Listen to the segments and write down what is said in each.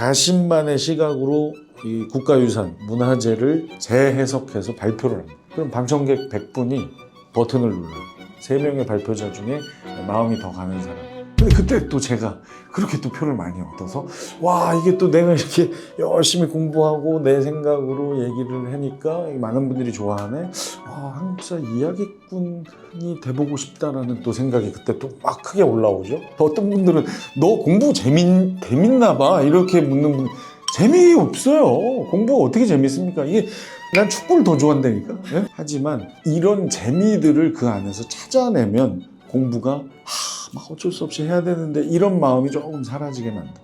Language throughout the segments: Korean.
자신만의 시각으로 이 국가유산, 문화재를 재해석해서 발표를 합니다. 그럼 방청객 100분이 버튼을 눌러요. 3명의 발표자 중에 마음이 더 가는 사람. 근데 그때 또 제가 그렇게 또 표를 많이 얻어서 와, 이게 또 내가 이렇게 열심히 공부하고 내 생각으로 얘기를 하니까 많은 분들이 좋아하네. 아, 한국사 이야기꾼이 돼보고 싶다라는 또 생각이 그때 또 막 크게 올라오죠. 또 어떤 분들은 너 공부 재밌나 봐 이렇게 묻는 분, 재미없어요. 공부가 어떻게 재밌습니까? 이게 난 축구를 더 좋아한다니까. 네? 하지만 이런 재미들을 그 안에서 찾아내면 공부가 막 어쩔 수 없이 해야 되는데 이런 마음이 조금 사라지게 만든다.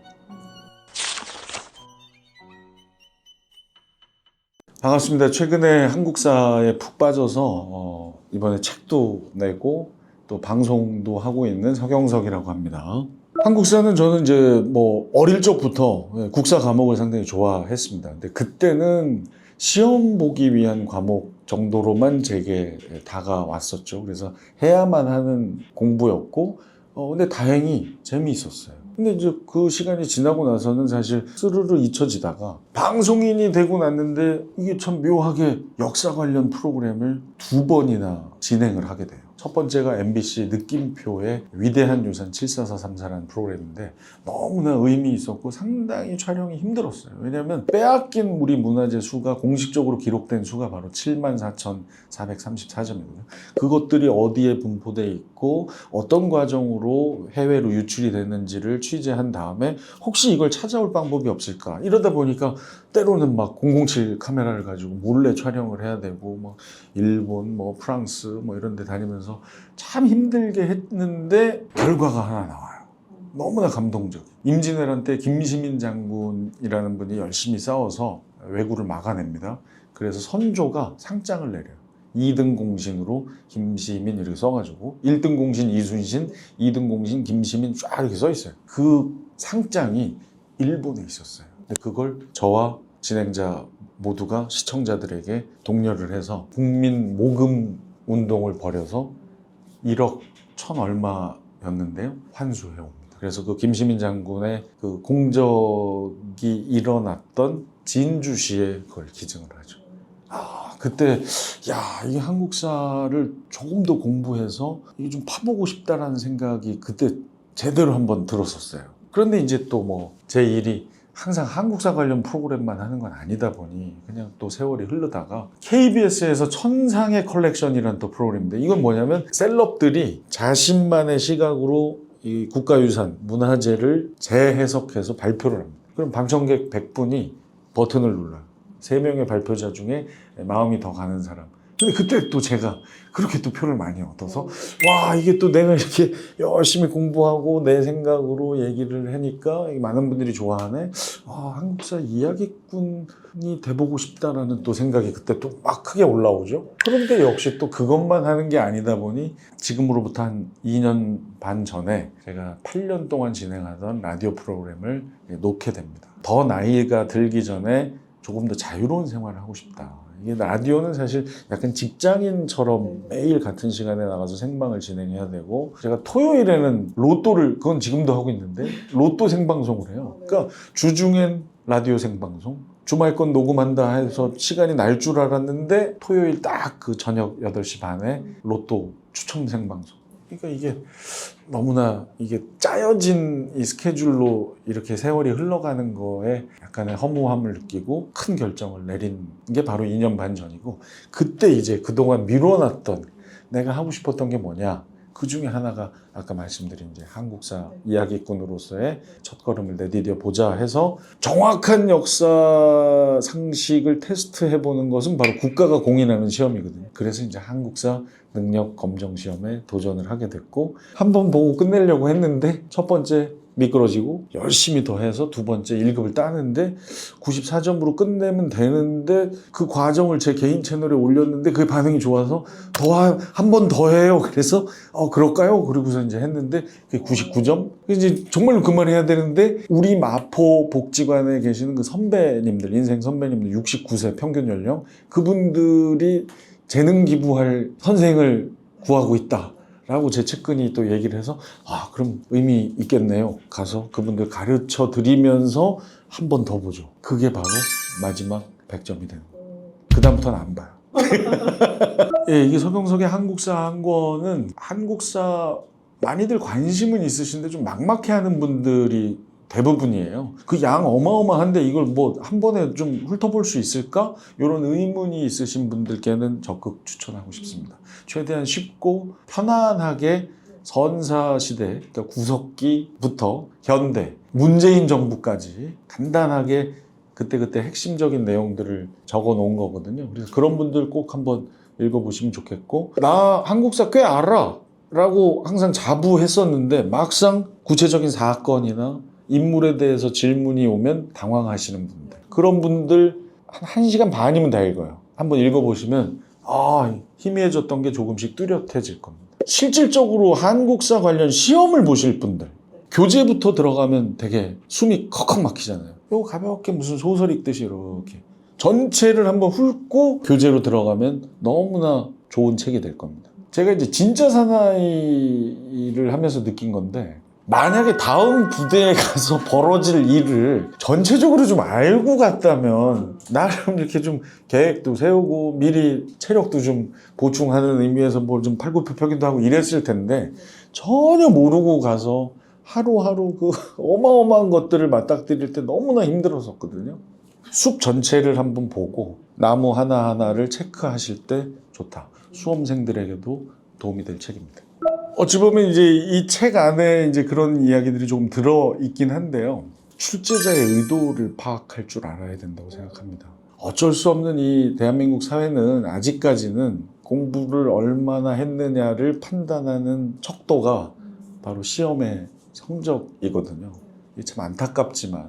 반갑습니다. 최근에 한국사에 푹 빠져서 이번에 책도 내고 또 방송도 하고 있는 서경석이라고 합니다. 한국사는 저는 이제 뭐 어릴 적부터 국사 과목을 상당히 좋아했습니다. 근데 그때는 시험 보기 위한 과목 정도로만 제게 다가왔었죠. 그래서 해야만 하는 공부였고, 근데 다행히 재미있었어요. 근데 이제 그 시간이 지나고 나서는 사실 스르르 잊혀지다가 방송인이 되고 났는데 이게 참 묘하게 역사 관련 프로그램을 2번이나 진행을 하게 돼요. 첫 번째가 MBC 느낌표의 위대한 유산 7443사라는 프로그램인데 너무나 의미 있었고 상당히 촬영이 힘들었어요. 왜냐하면 빼앗긴 우리 문화재 수가 공식적으로 기록된 수가 바로 74,434점이거든요. 그것들이 어디에 분포되어 있고 어떤 과정으로 해외로 유출이 됐는지를 취재한 다음에 혹시 이걸 찾아올 방법이 없을까? 이러다 보니까 때로는 막 007 카메라를 가지고 몰래 촬영을 해야 되고 뭐 일본, 뭐 프랑스 뭐 이런 데 다니면서 참 힘들게 했는데 결과가 하나 나와요. 너무나 감동적. 임진왜란 때 김시민 장군이라는 분이 열심히 싸워서 왜구를 막아냅니다. 그래서 선조가 상장을 내려요. 2등 공신으로 김시민 이렇게 써가지고 1등 공신 이순신, 2등 공신 김시민 쫙 이렇게 써 있어요. 그 상장이 일본에 있었어요. 근데 그걸 저와 진행자 모두가 시청자들에게 독려를 해서 국민 모금 운동을 벌여서 1억 1천 얼마였는데요. 환수해 옵니다. 그래서 그 김시민 장군의 그 공적이 일어났던 진주시에 그걸 기증을 하죠. 그때 이 한국사를 조금 더 공부해서 이게 좀 파보고 싶다라는 생각이 그때 제대로 한번 들었었어요. 그런데 이제 또 뭐 제 일이 항상 한국사 관련 프로그램만 하는 건 아니다 보니 그냥 또 세월이 흐르다가 KBS에서 천상의 컬렉션이라는 또 프로그램인데 이건 뭐냐면 셀럽들이 자신만의 시각으로 이 국가유산, 문화재를 재해석해서 발표를 합니다. 그럼 방청객 100분이 버튼을 눌러요. 3명의 발표자 중에 마음이 더 가는 사람. 근데 그때 또 제가 그렇게 또 표를 많이 얻어서 와, 이게 또 내가 이렇게 열심히 공부하고 내 생각으로 얘기를 하니까 많은 분들이 좋아하네. 한국사 이야기꾼이 돼보고 싶다라는 또 생각이 그때 또 막 크게 올라오죠. 그런데 역시 또 그것만 하는 게 아니다 보니 지금으로부터 한 2년 반 전에 제가 8년 동안 진행하던 라디오 프로그램을 놓게 됩니다. 더 나이가 들기 전에 조금 더 자유로운 생활을 하고 싶다. 이게 라디오는 사실 약간 직장인처럼 매일 같은 시간에 나가서 생방을 진행해야 되고, 제가 토요일에는 로또를, 그건 지금도 하고 있는데 로또 생방송을 해요. 그러니까 주중엔 라디오 생방송, 주말 건 녹음한다 해서 시간이 날 줄 알았는데 토요일 딱 그 저녁 8시 반에 로또 추첨 생방송. 그러니까 이게 너무나 이게 짜여진 이 스케줄로 이렇게 세월이 흘러가는 거에 약간의 허무함을 느끼고 큰 결정을 내린 게 바로 2년 반 전이고, 그때 이제 그동안 미뤄놨던 내가 하고 싶었던 게 뭐냐, 그 중에 하나가 아까 말씀드린 이제 한국사 이야기꾼으로서의 첫걸음을 내디뎌 보자 해서 정확한 역사 상식을 테스트해보는 것은 바로 국가가 공인하는 시험이거든요. 그래서 이제 한국사 능력 검정 시험에 도전을 하게 됐고, 한 번 보고 끝내려고 했는데 첫 번째 미끄러지고 열심히 더 해서 두 번째 1급을 따는데 94점으로 끝내면 되는데 그 과정을 제 개인 채널에 올렸는데 그게 반응이 좋아서 한 번 더 해요. 그래서 그럴까요? 그러고서 이제 했는데 그게 99점? 이제 정말로 그 말 해야 되는데 우리 마포 복지관에 계시는 그 선배님들, 인생 선배님들 69세 평균 연령, 그분들이 재능 기부할 선생을 구하고 있다 라고 제 측근이 또 얘기를 해서 그럼 의미 있겠네요. 가서 그분들 가르쳐 드리면서 한 번 더 보죠. 그게 바로 마지막 100점이 되는 거예요. 그 다음부터는 안 봐요. 예, 이게 서경석의 한국사 한 권은 한국사 많이들 관심은 있으신데 좀 막막해하는 분들이 대부분이에요. 그 양 어마어마한데 이걸 뭐 한 번에 좀 훑어볼 수 있을까? 이런 의문이 있으신 분들께는 적극 추천하고 싶습니다. 최대한 쉽고 편안하게 선사시대, 그러니까 구석기부터 현대, 문재인 정부까지 간단하게 그때그때 핵심적인 내용들을 적어 놓은 거거든요. 그래서 그런 분들 꼭 한번 읽어보시면 좋겠고, 나 한국사 꽤 알아 라고 항상 자부했었는데 막상 구체적인 사건이나 인물에 대해서 질문이 오면 당황하시는 분들, 그런 분들 한 1시간 반이면 다 읽어요. 한번 읽어보시면 희미해졌던 게 조금씩 뚜렷해질 겁니다. 실질적으로 한국사 관련 시험을 보실 분들, 교재부터 들어가면 되게 숨이 컥컥 막히잖아요. 요 가볍게 무슨 소설 읽듯이 이렇게 전체를 한번 훑고 교재로 들어가면 너무나 좋은 책이 될 겁니다. 제가 이제 진짜 사나이를 하면서 느낀 건데, 만약에 다음 부대에 가서 벌어질 일을 전체적으로 좀 알고 갔다면 나름 이렇게 좀 계획도 세우고 미리 체력도 좀 보충하는 의미에서 뭘 좀 팔굽혀펴기도 하고 이랬을 텐데, 전혀 모르고 가서 하루하루 그 어마어마한 것들을 맞닥뜨릴 때 너무나 힘들었었거든요. 숲 전체를 한번 보고 나무 하나하나를 체크하실 때 좋다. 수험생들에게도 도움이 될 책입니다. 어찌 보면 이제 이 책 안에 이제 그런 이야기들이 조금 들어 있긴 한데요. 출제자의 의도를 파악할 줄 알아야 된다고 생각합니다. 어쩔 수 없는 이 대한민국 사회는 아직까지는 공부를 얼마나 했느냐를 판단하는 척도가 바로 시험의 성적이거든요. 이게 참 안타깝지만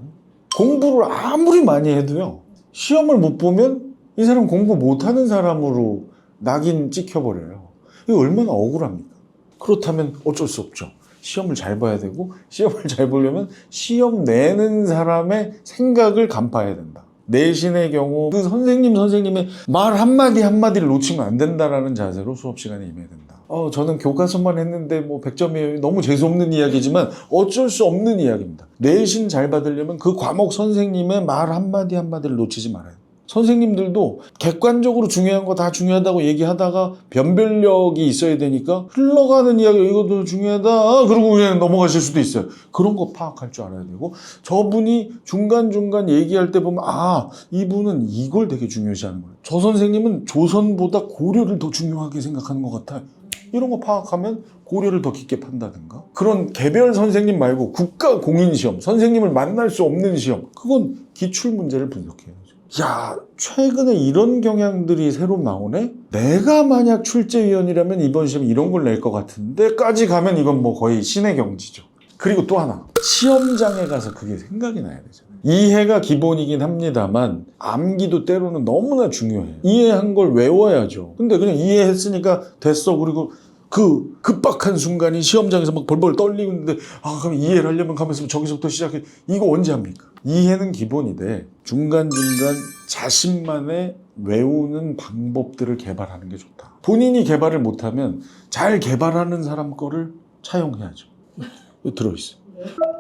공부를 아무리 많이 해도요, 시험을 못 보면 이 사람 공부 못하는 사람으로 낙인 찍혀버려요. 이게 얼마나 억울합니까? 그렇다면 어쩔 수 없죠. 시험을 잘 봐야 되고, 시험을 잘 보려면 시험 내는 사람의 생각을 간파해야 된다. 내신의 경우 그 선생님의 말 한마디 한마디를 놓치면 안 된다라는 자세로 수업 시간에 임해야 된다. 저는 교과서만 했는데 뭐 100점이에요. 너무 재수없는 이야기지만 어쩔 수 없는 이야기입니다. 내신 잘 받으려면 그 과목 선생님의 말 한마디 한마디를 놓치지 말아야 돼요. 선생님들도 객관적으로 중요한 거 다 중요하다고 얘기하다가 변별력이 있어야 되니까 흘러가는 이야기, 이것도 중요하다 그러고 그냥 넘어가실 수도 있어요. 그런 거 파악할 줄 알아야 되고, 저분이 중간중간 얘기할 때 보면 이분은 이걸 되게 중요시하는 거예요. 저 선생님은 조선보다 고려를 더 중요하게 생각하는 것 같아요. 이런 거 파악하면 고려를 더 깊게 판다든가, 그런 개별 선생님 말고 국가 공인 시험, 선생님을 만날 수 없는 시험, 그건 기출 문제를 분석해야죠. 야, 최근에 이런 경향들이 새로 나오네? 내가 만약 출제위원이라면 이번 시험 이런 걸 낼 것 같은데까지 가면 이건 뭐 거의 신의 경지죠. 그리고 또 하나, 시험장에 가서 그게 생각이 나야 되잖아요. 이해가 기본이긴 합니다만 암기도 때로는 너무나 중요해요. 이해한 걸 외워야죠. 근데 그냥 이해했으니까 됐어. 그리고 그 급박한 순간이 시험장에서 막 벌벌 떨리고 있는데, 그럼 이해를 하려면 가면서 저기서부터 시작해. 이거 언제 합니까? 이해는 기본인데 중간중간 자신만의 외우는 방법들을 개발하는 게 좋다. 본인이 개발을 못하면 잘 개발하는 사람 거를 차용해야죠. 들어있어요.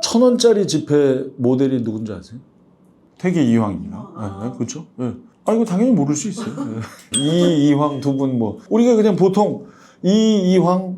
1,000원짜리 지폐 모델이 누군지 아세요? 퇴계 이황입니다. 그렇죠? 네. 이거 당연히 모를 수 있어요. 네. 이황 두 분 우리가 그냥 보통 이황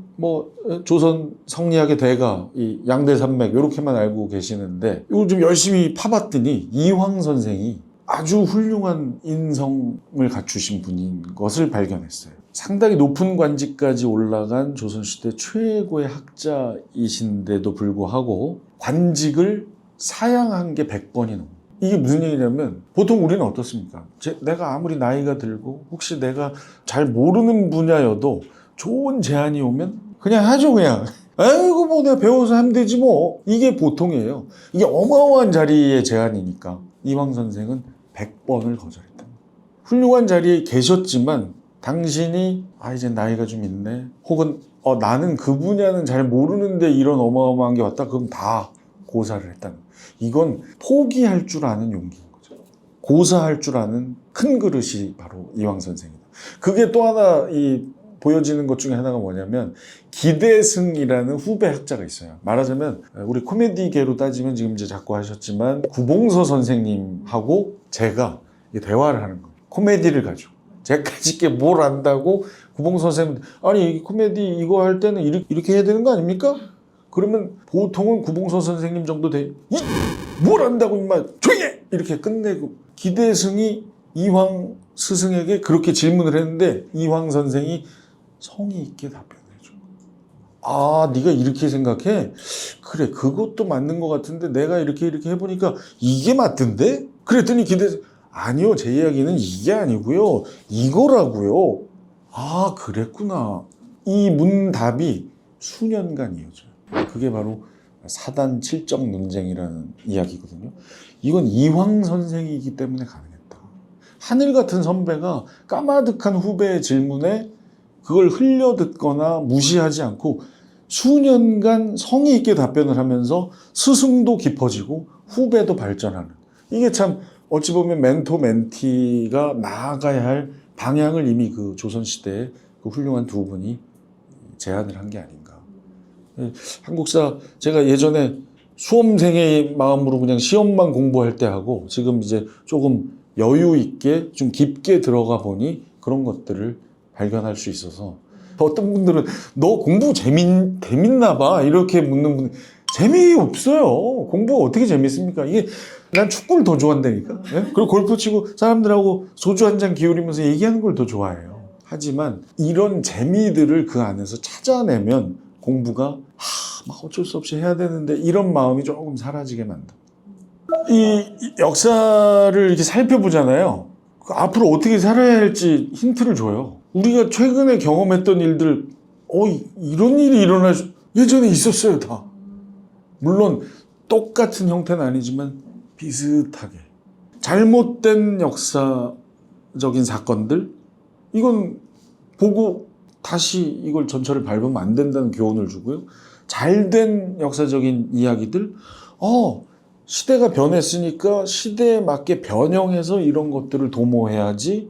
조선 성리학의 대가, 이 양대산맥 이렇게만 알고 계시는데, 이거 좀 열심히 파봤더니 이황 선생이 아주 훌륭한 인성을 갖추신 분인 것을 발견했어요. 상당히 높은 관직까지 올라간 조선시대 최고의 학자이신데도 불구하고 관직을 사양한 게 100번이 넘어요. 이게 무슨 얘기냐면, 보통 우리는 어떻습니까? 내가 아무리 나이가 들고 혹시 내가 잘 모르는 분야여도 좋은 제안이 오면 그냥 하죠. 그냥 아이고 내가 배워서 하면 되지 뭐. 이게 보통이에요. 이게 어마어마한 자리의 제안이니까. 이황 선생은 100번을 거절했다. 훌륭한 자리에 계셨지만 당신이 이제 나이가 좀 있네, 혹은 나는 그 분야는 잘 모르는데 이런 어마어마한 게 왔다, 그럼 다 고사를 했다는, 이건 포기할 줄 아는 용기인 거죠. 고사할 줄 아는 큰 그릇이 바로 이황 선생이다. 그게 또 하나 이 보여지는 것 중에 하나가 뭐냐면 기대승이라는 후배 학자가 있어요. 말하자면 우리 코미디계로 따지면 지금 이제 자꾸 하셨지만 구봉서 선생님하고 제가 대화를 하는 거예요. 코미디를 가지고. 제까짓게 뭘 안다고 구봉서 선생님 아니 코미디 이거 할 때는 이렇게 해야 되는 거 아닙니까? 그러면 보통은 구봉서 선생님 정도 돼. 뭘 안다고 임마 조용히 해! 이렇게 끝내고 기대승이 이황 스승에게 그렇게 질문을 했는데 이황 선생이 성의 있게 답변해줘. 아, 네가 이렇게 생각해? 그래, 그것도 맞는 것 같은데 내가 이렇게 해보니까 이게 맞던데? 그랬더니 기대승 아니요, 제 이야기는 이게 아니고요. 이거라고요. 아, 그랬구나. 이 문답이 수년간 이어져요. 그게 바로 사단 칠정 논쟁이라는 이야기거든요. 이건 이황 선생이기 때문에 가능했다. 하늘 같은 선배가 까마득한 후배의 질문에 그걸 흘려듣거나 무시하지 않고 수년간 성의 있게 답변을 하면서 스승도 깊어지고 후배도 발전하는. 이게 참 어찌 보면 멘토 멘티가 나아가야 할 방향을 이미 그 조선시대에 그 훌륭한 두 분이 제안을 한 게 아닌가. 한국사 제가 예전에 수험생의 마음으로 그냥 시험만 공부할 때 하고 지금 이제 조금 여유 있게 좀 깊게 들어가 보니 그런 것들을 발견할 수 있어서 어떤 분들은 너 공부 재밌나 봐 이렇게 묻는 분 재미없어요. 공부가 어떻게 재밌습니까? 이게 난 축구를 더 좋아한다니까. 네? 그리고 골프 치고 사람들하고 소주 한 잔 기울이면서 얘기하는 걸 더 좋아해요. 하지만 이런 재미들을 그 안에서 찾아내면 공부가 막 어쩔 수 없이 해야 되는데 이런 마음이 조금 사라지게 만든다. 이 역사를 이렇게 살펴보잖아요. 앞으로 어떻게 살아야 할지 힌트를 줘요. 우리가 최근에 경험했던 일들, 이런 일이 예전에 있었어요, 다. 물론 똑같은 형태는 아니지만 비슷하게. 잘못된 역사적인 사건들, 이건 보고 다시 이걸 전철을 밟으면 안 된다는 교훈을 주고요. 잘된 역사적인 이야기들, 시대가 변했으니까 시대에 맞게 변형해서 이런 것들을 도모해야지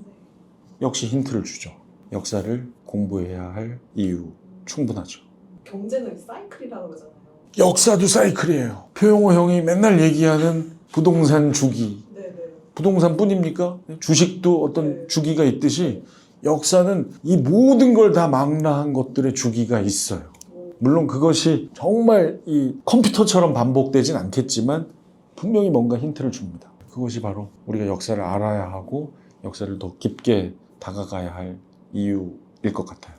역시 힌트를 주죠. 역사를 공부해야 할 이유 충분하죠. 경제는 사이클이라고 그러잖아요. 역사도 사이클이에요. 표영호 형이 맨날 얘기하는 부동산 주기. 네네. 부동산뿐입니까? 주식도 어떤 네. 주기가 있듯이 역사는 이 모든 걸 다 망라한 것들의 주기가 있어요. 물론 그것이 정말 이 컴퓨터처럼 반복되진 않겠지만 분명히 뭔가 힌트를 줍니다. 그것이 바로 우리가 역사를 알아야 하고 역사를 더 깊게 다가가야 할 이유일 것 같아요.